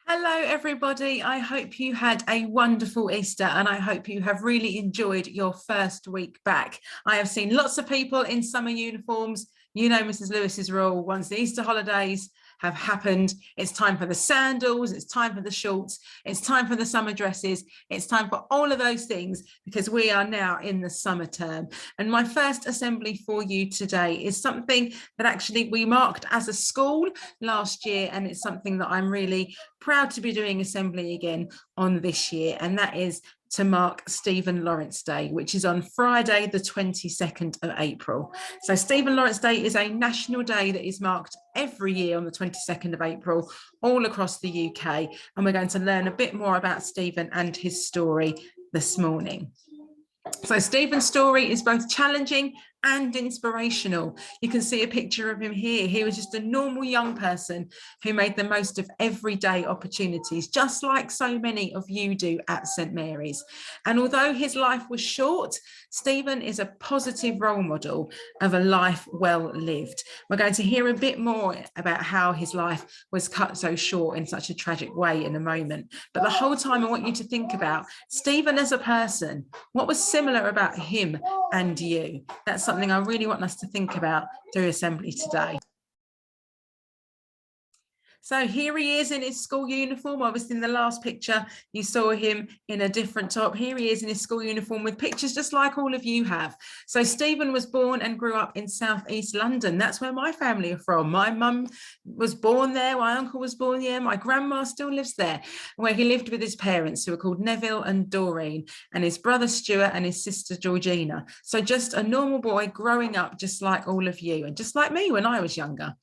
Hello, everybody. I hope you had a wonderful Easter and I hope you have really enjoyed your first week back. I have seen lots of people in summer uniforms. You know, Mrs. Lewis's rule, once the Easter holidays have happened, it's time for the sandals, it's time for the shorts, it's time for the summer dresses, it's time for all of those things because we are now in the summer term. And my first assembly for you today is something that actually we marked as a school last year, and it's something that I'm really proud to be doing assembly again on this year, and that is to mark Stephen Lawrence Day, which is on Friday, the 22nd of April. So Stephen Lawrence Day is a national day that is marked every year on the 22nd of April, all across the UK. And we're going to learn a bit more about Stephen and his story this morning. So Stephen's story is both challenging and inspirational. You can see a picture of him here. He was just a normal young person who made the most of everyday opportunities, just like so many of you do at St Mary's. And although his life was short, Stephen is a positive role model of a life well lived. We're going to hear a bit more about how his life was cut so short in such a tragic way in a moment. But the whole time I want you to think about Stephen as a person. What was similar about him and you? That's something I really want us to think about through assembly today. So here he is in his school uniform. Obviously in the last picture, you saw him in a different top. Here he is in his school uniform with pictures just like all of you have. So Stephen was born and grew up in southeast London. That's where my family are from. My mum was born there. My uncle was born there. My grandma still lives there, where he lived with his parents who were called Neville and Doreen, and his brother Stuart and his sister Georgina. So just a normal boy growing up just like all of you and just like me when I was younger.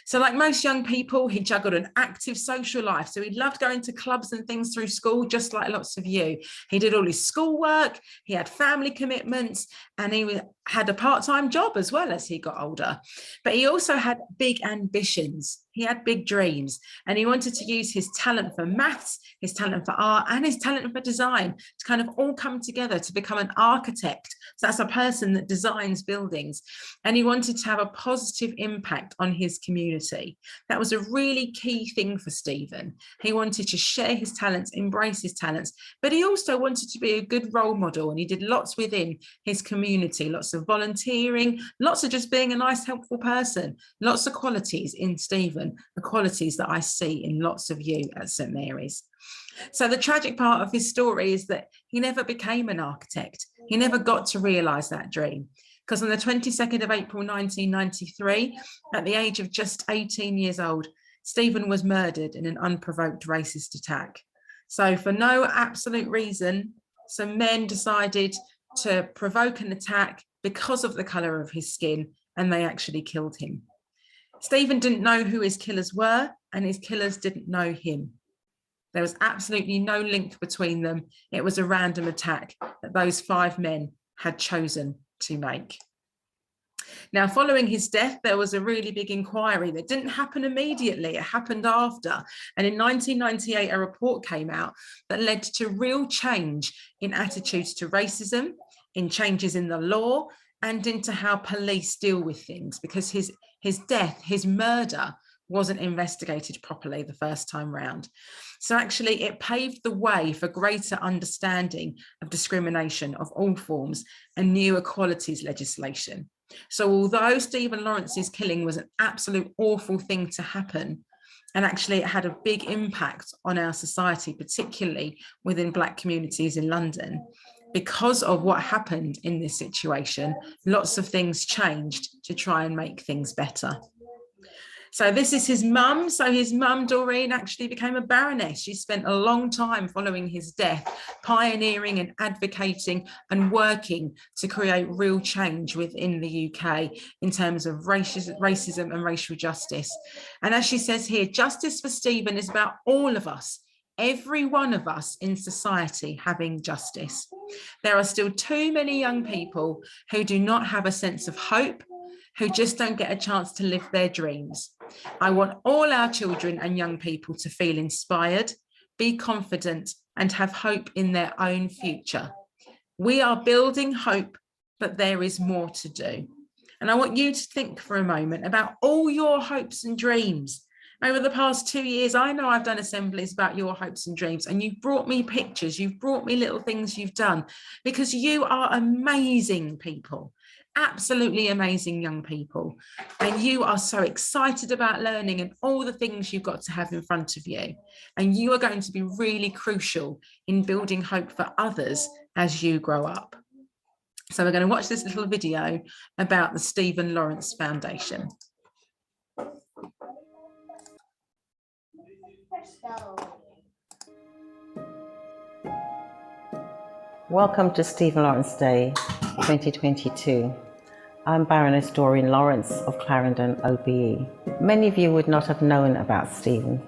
So like most young people, he juggled an active social life. So he loved going to clubs and things through school, just like lots of you. He did all his schoolwork, he had family commitments, and he had a part-time job as well as he got older. But he also had big ambitions. He had big dreams, and he wanted to use his talent for maths, his talent for art, and his talent for design to kind of all come together to become an architect. So that's a person that designs buildings. And he wanted to have a positive impact on his community. That was a really key thing for Stephen. He wanted to share his talents, embrace his talents, but he also wanted to be a good role model. And he did lots within his community, lots of volunteering, lots of just being a nice, helpful person, lots of qualities in Stephen, the qualities that I see in lots of you at St Mary's. So the tragic part of his story is that he never became an architect. He never got to realise that dream. Because on the 22nd of April 1993, at the age of just 18 years old, Stephen was murdered in an unprovoked racist attack. So for no absolute reason, some men decided to provoke an attack because of the colour of his skin, and they actually killed him. Stephen didn't know who his killers were, and his killers didn't know him. There was absolutely no link between them. It was a random attack that those 5 men had chosen to make. Now, following his death, there was a really big inquiry that didn't happen immediately. It happened after. And in 1998, a report came out that led to real change in attitudes to racism, in changes in the law, and into how police deal with things, because his death, his murder, wasn't investigated properly the first time round. So actually it paved the way for greater understanding of discrimination of all forms and new equalities legislation. So although Stephen Lawrence's killing was an absolute awful thing to happen, and actually it had a big impact on our society, particularly within Black communities in London, because of what happened in this situation, lots of things changed to try and make things better. So this is his mum. So his mum, Doreen, actually became a baroness. She spent a long time following his death, pioneering and advocating and working to create real change within the UK in terms of racism and racial justice. And as she says here, justice for Stephen is about all of us, every one of us in society having justice. There are still too many young people who do not have a sense of hope, who just don't get a chance to live their dreams. I want all our children and young people to feel inspired, be confident, and have hope in their own future. We are building hope, but there is more to do. And I want you to think for a moment about all your hopes and dreams Over the past 2 years, I know I've done assemblies about your hopes and dreams, and you've brought me pictures, you've brought me little things you've done, because you are amazing people, absolutely amazing young people. And you are so excited about learning and all the things you've got to have in front of you. And you are going to be really crucial in building hope for others as you grow up. So we're going to watch this little video about the Stephen Lawrence Foundation. Welcome to Stephen Lawrence Day 2022. I'm Baroness Doreen Lawrence of Clarendon OBE. Many of you would not have known about Stephen.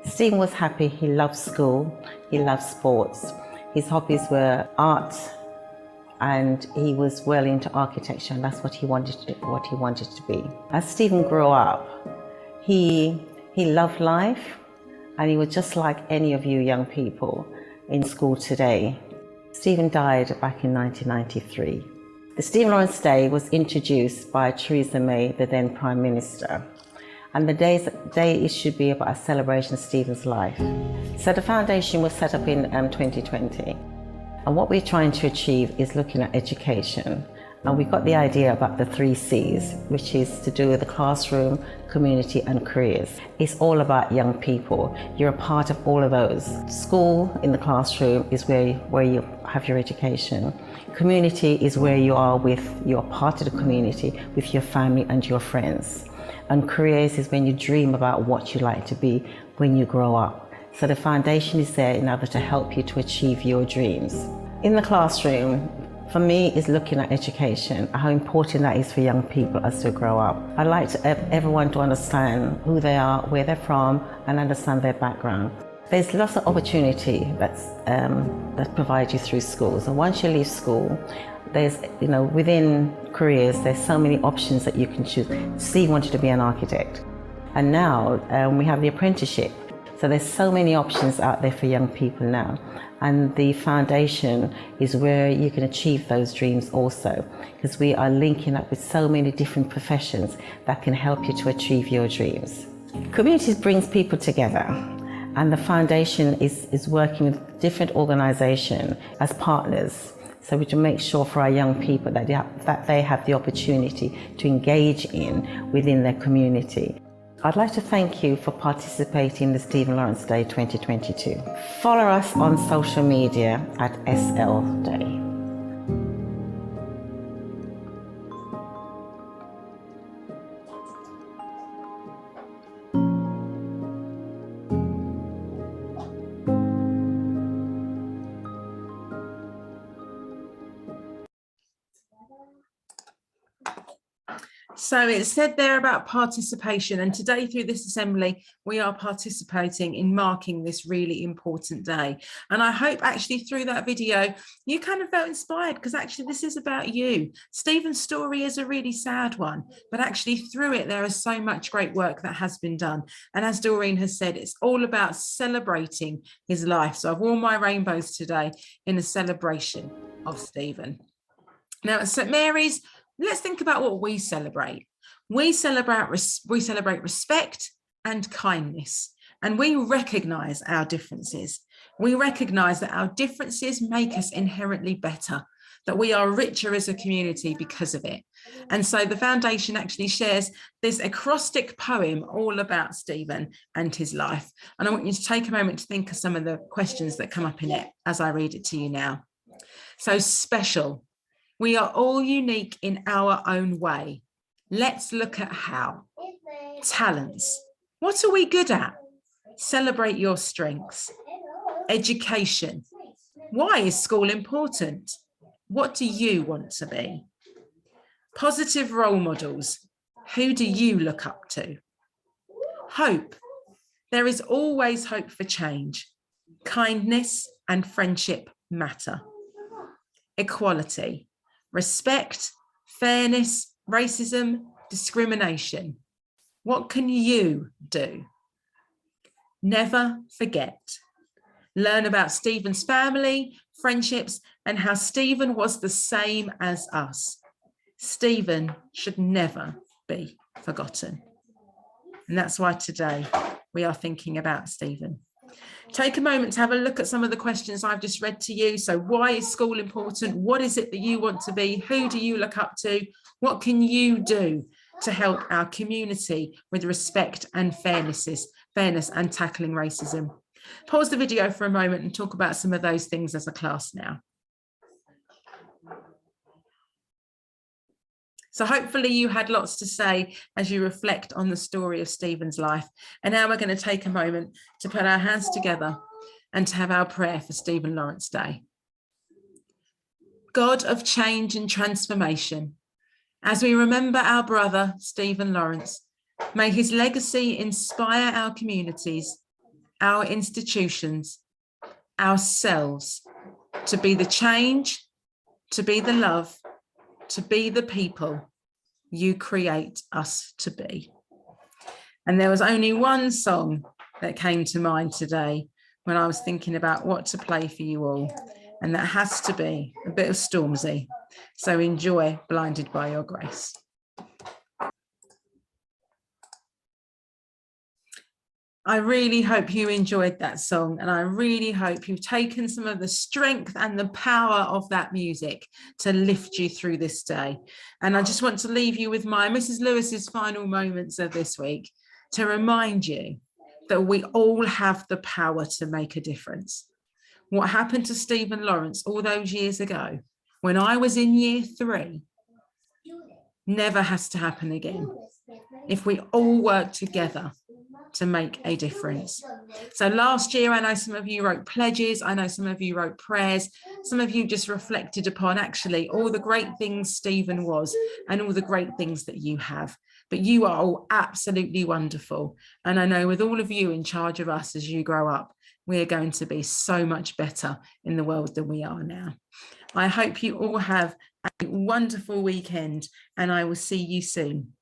Stephen was happy, he loved school, he loved sports. His hobbies were art, and he was well into architecture, and that's what he wanted to be. As Stephen grew up, he loved life, and he was just like any of you young people in school today. Stephen died back in 1993. The Stephen Lawrence Day was introduced by Theresa May, the then Prime Minister, and the day it should be about a celebration of Stephen's life. So the foundation was set up in 2020, and what we're trying to achieve is looking at education. And we got the idea about the 3 C's, which is to do with the classroom, community and careers. It's all about young people. You're a part of all of those. School in the classroom is where you have your education. Community is where you're part of the community with your family and your friends. And careers is when you dream about what you like to be when you grow up. So the foundation is there in order to help you to achieve your dreams. In the classroom, for me, is looking at education, how important that is for young people as they grow up. I'd like everyone to understand who they are, where they're from, and understand their background. There's lots of opportunity that provides you through school. So once you leave school, there's, within careers, there's so many options that you can choose. Steve wanted to be an architect. And now we have the apprenticeship. So there's so many options out there for young people now. And the foundation is where you can achieve those dreams also, because we are linking up with so many different professions that can help you to achieve your dreams. Communities brings people together, and the foundation is working with different organizations as partners. So we to make sure for our young people that they have the opportunity to engage within their community. I'd like to thank you for participating in the Stephen Lawrence Day 2022. Follow us on social media at SL Day. So it said there about participation, and today through this assembly we are participating in marking this really important day. And I hope actually through that video you kind of felt inspired, because actually this is about you. Stephen's story is a really sad one, but actually through it there is so much great work that has been done. And as Doreen has said, it's all about celebrating his life. So I've worn my rainbows today in a celebration of Stephen. Now at St Mary's, let's think about what we celebrate. We celebrate respect and kindness, and we recognise our differences. We recognise that our differences make us inherently better, that we are richer as a community because of it. And so the foundation actually shares this acrostic poem all about Stephen and his life. And I want you to take a moment to think of some of the questions that come up in it as I read it to you now. So special. We are all unique in our own way. Let's look at how. Talents. What are we good at? Celebrate your strengths. Education. Why is school important? What do you want to be? Positive role models. Who do you look up to? Hope. There is always hope for change. Kindness and friendship matter. Equality. Respect, fairness, racism, discrimination. What can you do? Never forget. Learn about Stephen's family, friendships, and how Stephen was the same as us. Stephen should never be forgotten. And that's why today we are thinking about Stephen. Take a moment to have a look at some of the questions I've just read to you. So why is school important? What is it that you want to be? Who do you look up to? What can you do to help our community with respect and fairness and tackling racism? Pause the video for a moment and talk about some of those things as a class now. So hopefully you had lots to say as you reflect on the story of Stephen's life. And now we're going to take a moment to put our hands together and to have our prayer for Stephen Lawrence Day. God of change and transformation, as we remember our brother, Stephen Lawrence, may his legacy inspire our communities, our institutions, ourselves, to be the change, to be the love, to be the people you create us to be. And there was only one song that came to mind today when I was thinking about what to play for you all, and that has to be a bit of Stormzy. So enjoy Blinded by Your Grace. I really hope you enjoyed that song, and I really hope you've taken some of the strength and the power of that music to lift you through this day. And I just want to leave you with my Mrs. Lewis's final moments of this week to remind you that we all have the power to make a difference. What happened to Stephen Lawrence all those years ago, when I was in year 3, never has to happen again if we all work together to make a difference. So last year, I know some of you wrote pledges, I know some of you wrote prayers, some of you just reflected upon actually all the great things Stephen was and all the great things that you have. But you are all absolutely wonderful. And I know with all of you in charge of us as you grow up, we are going to be so much better in the world than we are now. I hope you all have a wonderful weekend, and I will see you soon.